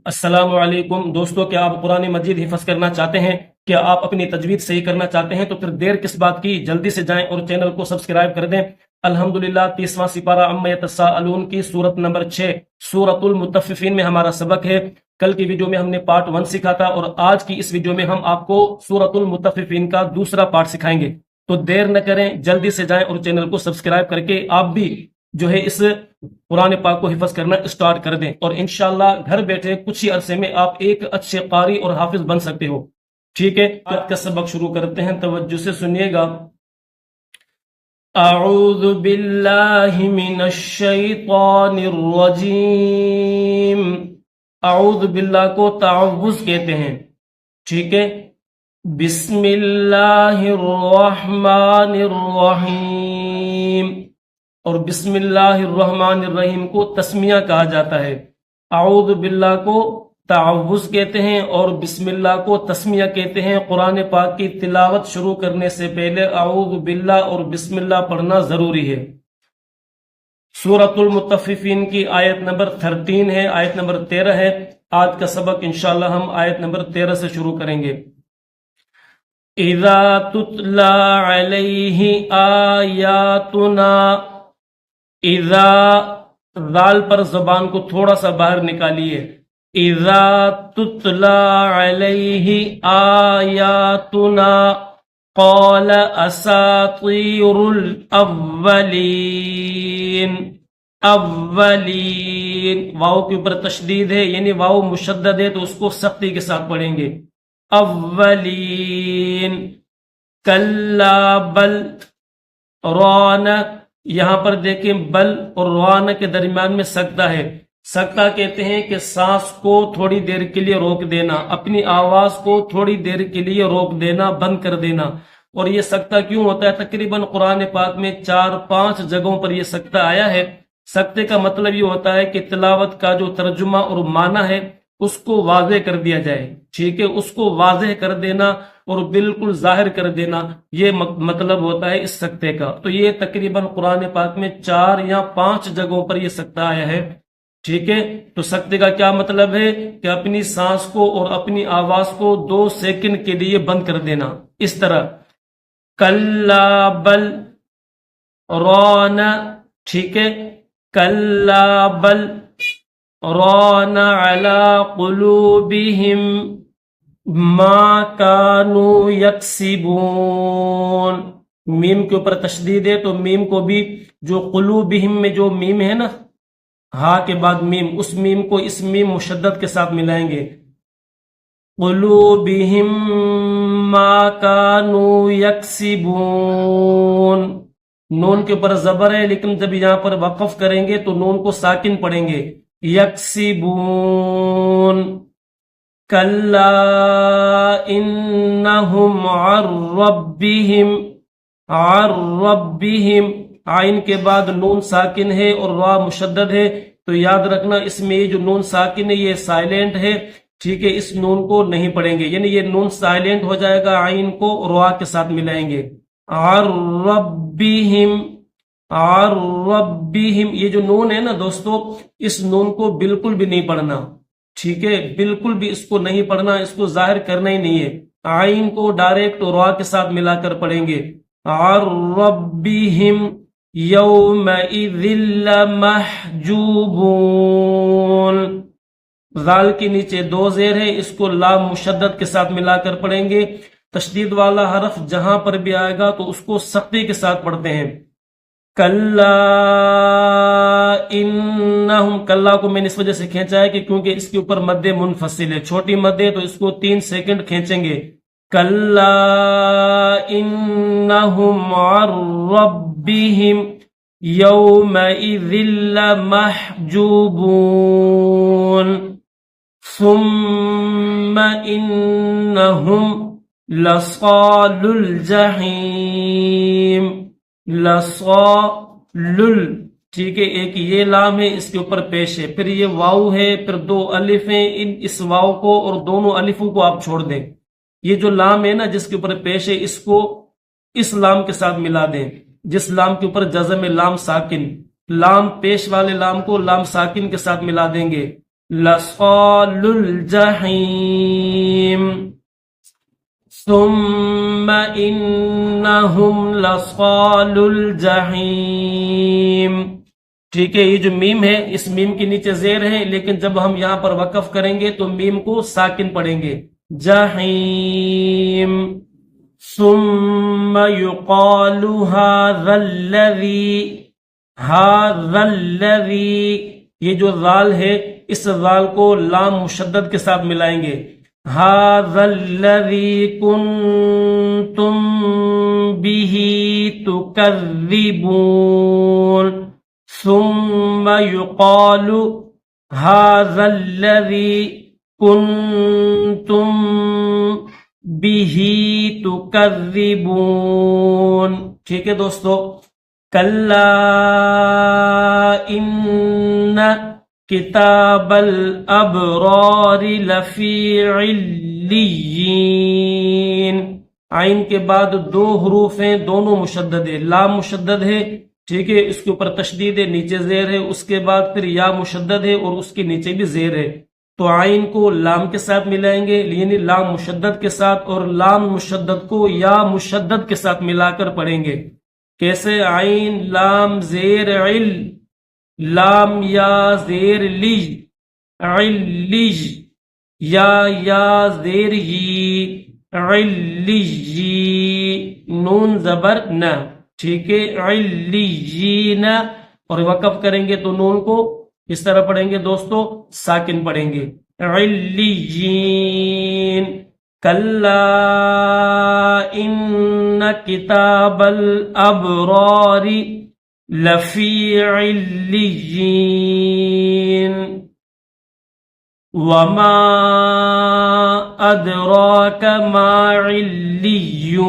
السلام علیکم دوستو، کیا آپ قرآن مجید حفظ کرنا چاہتے ہیں؟ کیا آپ اپنی تجوید صحیح کرنا چاہتے ہیں؟ تو پھر دیر کس بات کی، جلدی سے جائیں اور چینل کو سبسکرائب کر دیں۔ الحمدللہ 30واں سپارہ عما یتساءلون کی سورت نمبر 6 سورت المطففین میں ہمارا سبق ہے۔ کل کی ویڈیو میں ہم نے پارٹ 1 سیکھا تھا اور آج کی اس ویڈیو میں ہم آپ کو سورت المطففین کا دوسرا پارٹ سکھائیں گے۔ تو دیر نہ کریں، جلدی سے جائیں اور چینل کو سبسکرائب کر کے آپ بھی اس قرآن پاک کو حفظ کرنا اسٹارٹ کر دیں، اور انشاءاللہ گھر بیٹھے کچھ ہی عرصے میں آپ ایک اچھے قاری اور حافظ بن سکتے ہو۔ ٹھیک ہے، آج کا سبق شروع کرتے ہیں، توجہ سے سنیے گا۔ اعوذ باللہ من الشیطان الرجیم۔ اعوذ باللہ کو تعوذ کہتے ہیں، ٹھیک ہے۔ بسم اللہ الرحمن الرحیم، اور بسم اللہ الرحمن الرحیم کو تسمیہ کہا جاتا ہے۔ اعوذ باللہ کو تعوذ کہتے ہیں اور بسم اللہ کو تسمیہ کہتے ہیں۔ قرآن پاک کی تلاوت شروع کرنے سے پہلے اعوذ باللہ اور بسم اللہ پڑھنا ضروری ہے۔ سورۃ المطففین کی آیت نمبر 13 ہے، آیت نمبر 13 ہے۔ آج کا سبق انشاءاللہ ہم آیت نمبر 13 سے شروع کریں گے۔ اذا تتلی علیہ آیاتنا، اذا ذال پر زبان کو تھوڑا سا باہر نکالیے۔ اذا تتلی علیہ آیاتنا قال اساطیر الاولین۔ اولین واو کے اوپر تشدید ہے، یعنی واو مشدد ہے تو اس کو سختی کے ساتھ پڑھیں گے۔ اولین کلا بل ران، یہاں پر دیکھیں بل اور روانہ کے درمیان میں سکتہ ہے۔ سکتہ کہتے ہیں کہ سانس کو تھوڑی دیر کے لیے روک دینا، اپنی آواز کو تھوڑی دیر کے لیے روک دینا، بند کر دینا۔ اور یہ سکتہ کیوں ہوتا ہے؟ تقریباً قرآن پاک میں 4-5 جگہوں پر یہ سکتہ آیا ہے۔ سکتے کا مطلب یہ ہوتا ہے کہ تلاوت کا جو ترجمہ اور معنی ہے اس کو واضح کر دیا جائے، ٹھیک ہے، اس کو واضح کر دینا اور بالکل ظاہر کر دینا، یہ مطلب ہوتا ہے اس سکتے کا۔ تو یہ تقریباً قرآن پاک میں 4 یا 5 جگہوں پر یہ سکتہ آیا ہے، ٹھیک ہے۔ تو سکتے کا کیا مطلب ہے کہ اپنی سانس کو اور اپنی آواز کو 2 سیکنڈ کے لیے بند کر دینا، اس طرح کلا بل ران، ٹھیک ہے، کلا بل ران علی قلوبہم ما کانوا یکسبون۔ میم کے اوپر تشدید ہے تو میم کو بھی جو قلوبہم میں جو میم ہے نا، ہاں کے بعد میم، اس میم کو اس میم مشدد کے ساتھ ملائیں گے۔ قلوبہم ما کانوا یکسبون، نون کے اوپر زبر ہے لیکن جب یہاں پر وقف کریں گے تو نون کو ساکن پڑھیں گے۔ یکسبون کلا انہم عن ربہم، عین کے بعد نون ساکن ہے اور را مشدد ہے، تو یاد رکھنا اس میں یہ جو نون ساکن ہے یہ سائلنٹ ہے، ٹھیک ہے، اس نون کو نہیں پڑھیں گے، یعنی یہ نون سائلنٹ ہو جائے گا، عین کو را کے ساتھ ملائیں گے۔ عن ربہم، عن ربہم، یہ جو نون ہے نا دوستو، اس نون کو بالکل بھی نہیں پڑھنا، ٹھیک ہے، بالکل بھی اس کو نہیں پڑھنا، اس کو ظاہر کرنا ہی نہیں ہے، عین کو ڈائریکٹ را کے ساتھ ملا کر پڑھیں گے۔ عن ربہم یومئذ لمحجوبون، ذال کے نیچے 2 زیر ہے، اس کو لام مشدد کے ساتھ ملا کر پڑھیں گے۔ تشدید والا حرف جہاں پر بھی آئے گا تو اس کو سختی کے ساتھ پڑھتے ہیں۔ کلا انہم، کلا کو میں نے اس وجہ سے کھینچا ہے کہ کیونکہ اس کے اوپر مد منفصل ہے، چھوٹی مد ہے تو اس کو 3 سیکنڈ کھینچیں گے۔ کلا انہم عن ربہم یومئذ لمحجوبون ثم انہم لصال الجحیم۔ لصال، ٹھیک ہے، ایک یہ لام ہے اس کے اوپر پیش ہے، پھر یہ واو ہے، پھر 2 الف ہیں، اس واو کو اور دونوں الفوں کو آپ چھوڑ دیں۔ یہ جو لام ہے نا جس کے اوپر پیش ہے اس کو اس لام کے ساتھ ملا دیں، جس لام کے اوپر جزم لام ساکن، لام پیش والے لام کو لام ساکن کے ساتھ ملا دیں گے۔ لصال الجحیم، ثم انہم لصال الجحیم. ٹھیک ہے، یہ جو میم ہے اس میم کے نیچے زیر ہے، لیکن جب ہم یہاں پر وقف کریں گے تو میم کو ساکن پڑھیں گے. جحیم. ثم يقال هذا الذي، یہ جو ذال ہے اس ذال کو لام مشدد کے ساتھ ملائیں گے. هذا الذي كنتم به تكذبون. ثم يقال هذا الذي كنتم به تكذبون. ٹھیک ہے دوستو. کلا ان کتاب الابرار لفی علیین. عین کے بعد دو حروف ہیں، دونوں مشدد ہے. لام مشدد ہے، ٹھیک ہے، اس کے اوپر تشدید ہے، نیچے زیر ہے. اس کے بعد پھر یا مشدد ہے اور اس کے نیچے بھی زیر ہے. تو عین کو لام کے ساتھ ملائیں گے، یعنی لام مشدد کے ساتھ، اور لام مشدد کو یا مشدد کے ساتھ ملا کر پڑھیں گے. کیسے؟ عین لام زیر عل، لام یا زیر لی، علی، یا زیر یی، علی، نون زبر نہ. ٹھیک ہے، علیین. اور وقف کریں گے تو نون کو اس طرح پڑھیں گے دوستو، ساکن پڑھیں گے. علیین. کلا ان کتاب الابرار لفی علیین. وما ادراک ما علیون.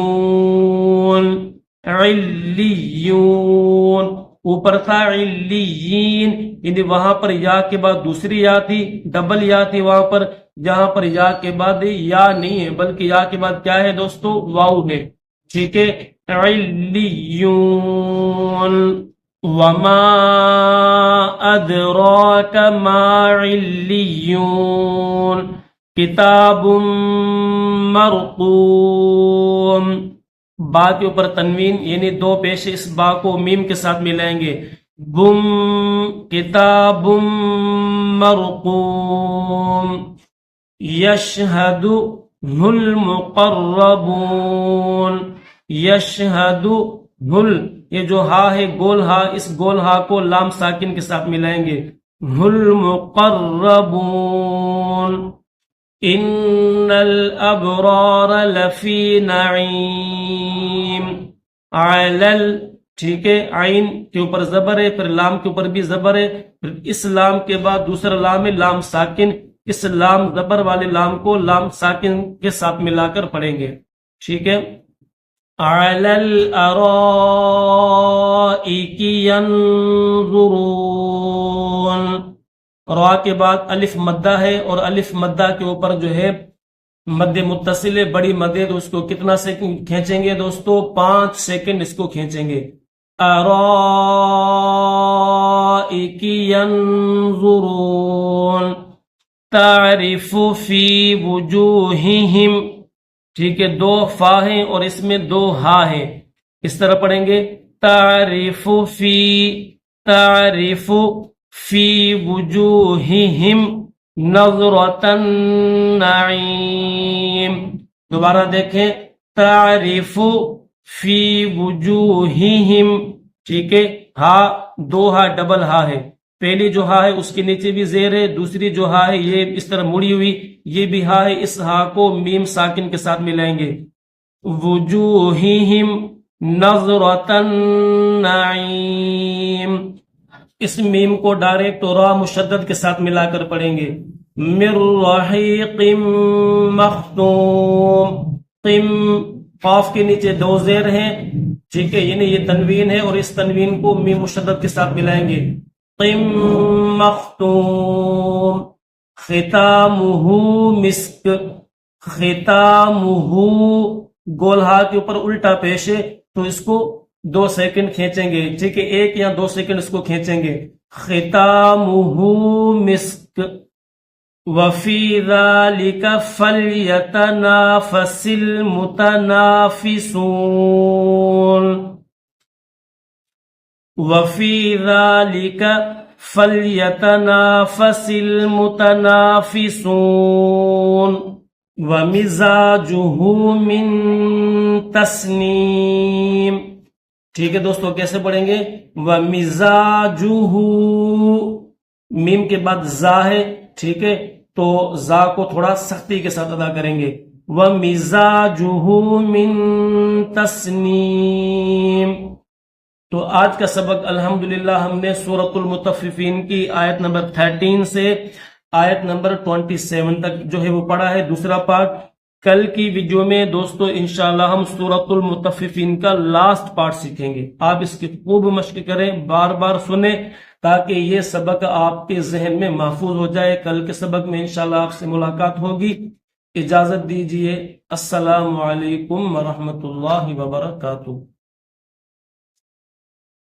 علیون اوپر تھا، علیین، یعنی وہاں پر یا کے بعد دوسری یا تھی، ڈبل یا تھی وہاں پر. جہاں پر یا کے بعد یا نہیں ہے بلکہ یا کے بعد کیا ہے دوستو؟ واو ہے. ٹھیک ہے، علیون. وما ادراک ما علیون. کتاب مرقوم. با کے اوپر تنوین، یعنی دو پیش اس با کو میم کے ساتھ ملائیں گے. بم، کتاب مرقوم. یشہد المقربون. یشہد ہل، یہ جو ہا ہے گول ہا، اس گول ہا کو لام ساکن کے ساتھ ملائیں گے. المقربون. ان الابرار لفی نعیم. علل، ٹھیک ہے، عین کے اوپر زبر ہے، پھر لام کے اوپر بھی زبر ہے، پھر اس لام کے بعد دوسرا لام ہے لام ساکن. اس لام زبر والے لام کو لام ساکن کے ساتھ ملا کر پڑھیں گے. ٹھیک ہے. علی الارائک ینظرون. را کے بعد الف مدہ ہے، اور الف مدہ کے اوپر جو ہے مد متصل ہے، بڑی مد ہے، تو اس کو کتنا سیکنڈ کھینچیں گے دوستو؟ 5 سیکنڈ اس کو کھینچیں گے. ارائک ینظرون. تعرف فی وجوہہم. ٹھیک ہے، 2 فا ہیں اور اس میں 2 ہا ہیں. اس طرح پڑھیں گے. تعرف فی وجوہہم نظرۃ النعیم. دوبارہ دیکھیں. تعرف فی وجوہہم. ٹھیک ہے، ہا 2 ہا ڈبل ہا ہے. پہلی جو ہا ہے اس کے نیچے بھی زیر ہے، دوسری جو ہا ہے یہ اس طرح مڑی ہوئی، یہ بھی ہا ہے. اس ہا کو میم ساکن کے ساتھ ملائیں گے. وجوہہم نظرۃ النعیم. اس میم کو ڈائریکٹ را مشدد کے ساتھ ملا کر پڑھیں گے. من رحیق مختوم. قم، قاف کے نیچے 2 زیر ہیں، ٹھیک ہے، یعنی یہ تنوین ہے اور اس تنوین کو میم مشدد کے ساتھ ملائیں گے. قم مختوم. ختامہ مسک. ختامہ گولہا کے اوپر الٹا پیش ہے، تو اس کو 2 سیکنڈ کھینچیں گے. ٹھیک ہے، 1 یا 2 سیکنڈ اس کو کھینچیں گے. ختامہ مسک. وفی ذالک فلیتنافس المتنافسون وفی ذالک فلیتنافس المتنافسون ومزاجہ من تسنیم. ٹھیک ہے دوستو، کیسے پڑھیں گے؟ ومزاجہ، میم کے بعد زا ہے، ٹھیک ہے، تو زا کو تھوڑا سختی کے ساتھ ادا کریں گے. ومزاجہ من تسنیم. تو آج کا سبق الحمدللہ ہم نے سورۃ المطففین کی آیت نمبر 13 سے آیت نمبر 27 تک جو ہے وہ پڑھا ہے، دوسرا پارٹ. کل کی ویڈیو میں دوستو انشاءاللہ ہم سورۃ المطففین کا لاسٹ پارٹ سیکھیں گے. آپ اس کی خوب مشق کریں، بار بار سنیں تاکہ یہ سبق آپ کے ذہن میں محفوظ ہو جائے. کل کے سبق میں انشاءاللہ آپ سے ملاقات ہوگی. اجازت دیجیے. السلام علیکم ورحمۃ اللہ وبرکاتہ.